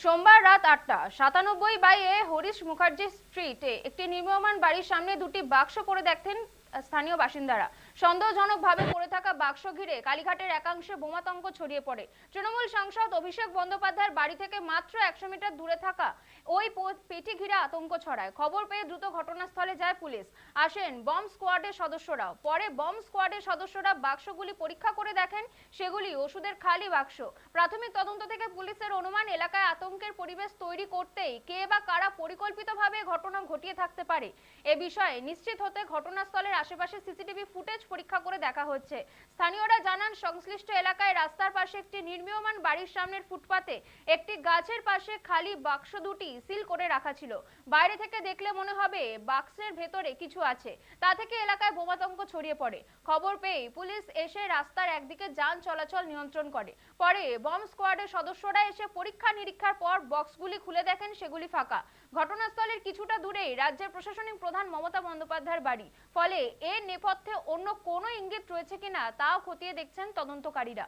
সোমবার রাত ৮টা ৯৭/এ হরিশ মুখার্জি স্ট্রিটে একটি নির্মীয়মাণ বাড়ির সামনে দুটি বাক্স পড়ে দেখেন স্থানীয় বাসিন্দারা। সন্দেহজনকভাবে পড়ে থাকা বাক্স ঘিরে কালীঘাটের একাংশে বোমাতঙ্ক ছড়িয়ে পড়ে। তৃণমূল সাংসদ অভিষেক বন্দ্যোপাধ্যায়ের বাড়ি থেকে মাত্র ১০০ মিটার দূরে থাকা ওই পেটি ঘিরে আতঙ্ক ছড়ায়। খবর পেয়ে দ্রুত ঘটনাস্থলে যায় পুলিশ। আসেন বম্ব স্কোয়াডের সদস্যরাও। পরে বম্ব স্কোয়াডের সদস্যরা বাক্সগুলি পরীক্ষা করে দেখেন সেগুলি ওষুধের খালি বাক্স। প্রাথমিক তদন্ত থেকে পুলিশের অনুমান এলাকায় আতঙ্কের পরিবেশ তৈরি করতেই কে বা কারা পরিকল্পিতভাবে ঘটনা ঘটিয়ে থাকতে পারে। এ বিষয়ে নিশ্চিত হতে ঘটনাস্থলের আশেপাশে সিসিটিভি ফুটেজ পরীক্ষা করে দেখা হচ্ছে। স্থানীয়রা জানান, সংশ্লিষ্ট এলাকায় রাস্তার পাশে একটি নির্মীয়মাণ বাড়ির সামনের ফুটপাতে একটি গাছের পাশে খালি বাক্স দুটি সিল করে রাখা ছিল। বাইরে থেকে দেখলে মনে হবে বাক্সের ভেতরে কিছু আছে। তা থেকে এলাকায় বোমাতঙ্ক ছড়িয়ে পড়ে। খবর পেয়ে পুলিশ এসে রাস্তার একদিকে যান চলাচল নিয়ন্ত্রণ করে। পরে বম্ব স্কোয়াডের সদস্যরা এসে পরীক্ষা নিরীক্ষার পর বক্সগুলি খুলে দেখেন সেগুলি ফাঁকা। ঘটনাস্থলের কিছুটা দূরেই রাজ্যের প্রশাসনিক প্রধান মমতা বন্দ্যোপাধ্যায়ের বাড়ি। ফলে এর নেপথ্যে অন্য কোনো ইঙ্গিত রয়েছে কিনা তাও খতিয়ে দেখছেন তদন্তকারীরা।